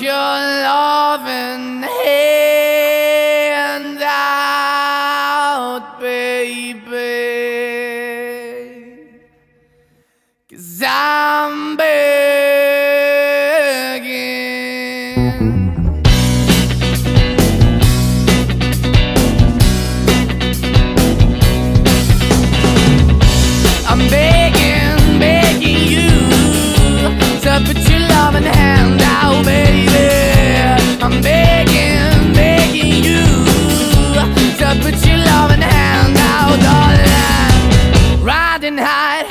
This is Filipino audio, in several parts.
your loving hand out, baby, 'cause I'm begging. I'm begging, begging you to put your loving hand out, baby. I'm begging, begging you to put your loving hand out, darling. Riding high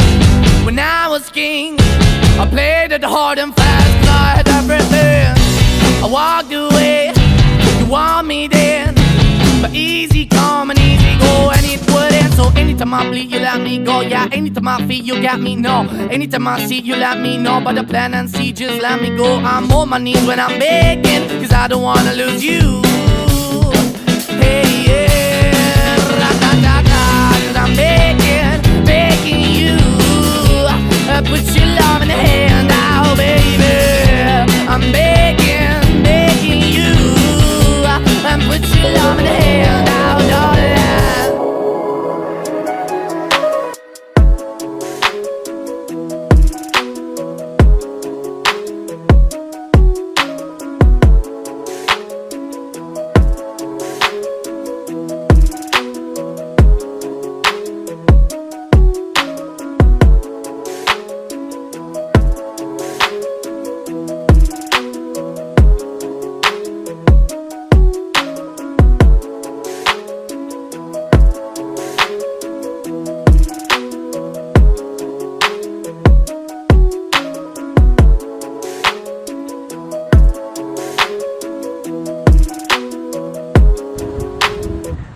when I was king, I played it hard and fast 'cause I had everything. I walked away, you want me then, but easy come and easy go, and it wouldn't. So anytime I bleed, you let me go. Yeah, anytime I feel, you got me, no. Anytime I see, you let me know. But the plan and see, just let me go. I'm on my knees when I'm begging, 'cause I don't wanna lose you. Hey, yeah, ra-da-da-da, 'cause I'm begging, begging you, put your love in the hand out, baby. I'm begging, begging you, and put your love in the hand out, darling.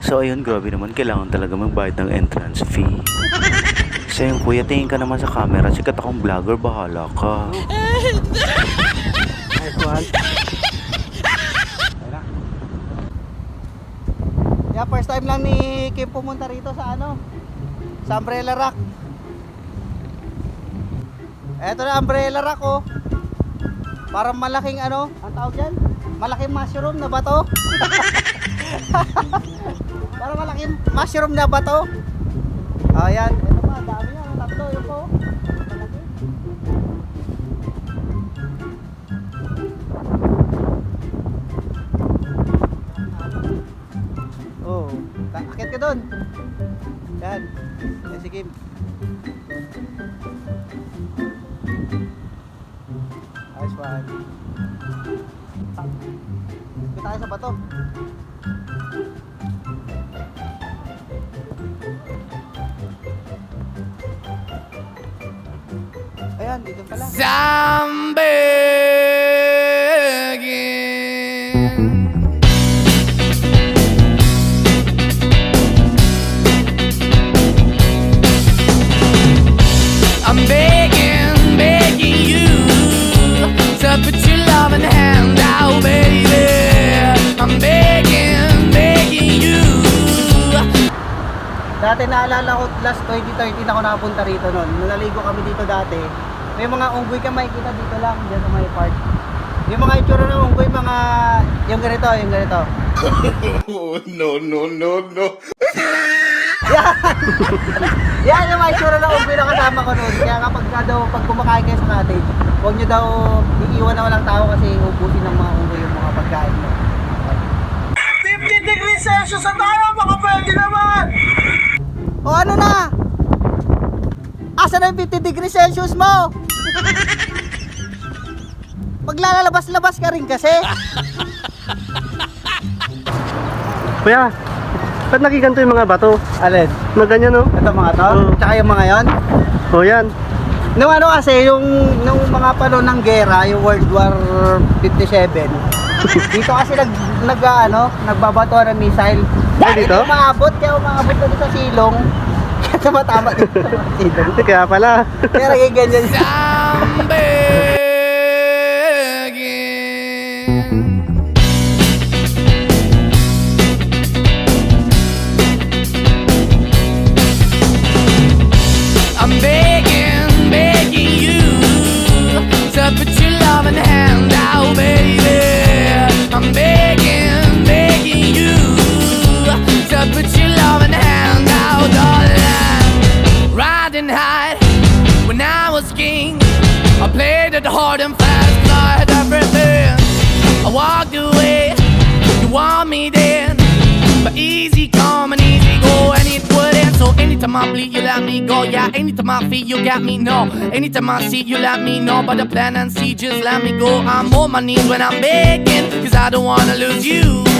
So ayun, grabe naman, kailangan talaga magbayad ng entrance fee. So yung kuya, tingin ka naman sa camera, sikat akong vlogger, bahala ka. Yeah, first time lang ni Kim pumunta rito sa ano, sa Umbrella Rock. Eto na Umbrella Rock, oh. Parang malaking ano, ang tawag dyan? Malaking mushroom na bato. Parang malaking mushroom na bato. Ayan, ito pa, dami yan, tatlo yun po. Malaki. Oh, akit ka doon. Yan. Yan si Kim. Nice one. Dito tayo sa bato. Ayan, dito pala. I'm begging. I'm begging, begging you to put your loving hand out, baby. I'm begging, begging you. Dati naalala ko, last 2013 ako nakapunta rito noon. Nung naligo kami dito dati, may mga unggoy ka makikita dito lang, dyan sa may park. Yung mga itsura ng unggoy, mga, yung ganito, yung ganito. No, no, no, no. Yan! Yan yung mga itsura ng unggoy na kasama ko noon. Kaya kapag daw, pag kumakain kayo sa cottage, huwag nyo daw iiwan na walang tao kasi ubusin ng mga unggoy yung mga pagkain mo. 50 degrees Celsius na tayo, baka pwede naman! O ano na? Asa na yung 50 degrees Celsius mo? Maglalabas-labas ka rin kasi. Kuya, ba't nakiganto yung mga bato? Alin? Mga ganyan, no? Ito mga to? Oo. Tsaka yung mga yon? O yan. Nung ano kasi, nung mga panahon ng gera, yung World War 57, dito kasi nagbabato ng missile. Ay, dito? Kaya umaabot na sa silong. Kaya tumatama dito sa silong. Kaya pala. Kaya naging ganyan. I'm begging. I'm begging, begging you to put your loving hand out, baby. was king. I played it hard and fast, 'cause I had everything. I walked away, you want me then, but easy come and easy go, and it wouldn't. So anytime I bleed, you let me go. Yeah, anytime I feel, you got me, no. Anytime I see, you let me know. But the plan and see, just let me go. I'm on my knees when I'm begging, 'cause I don't wanna lose you.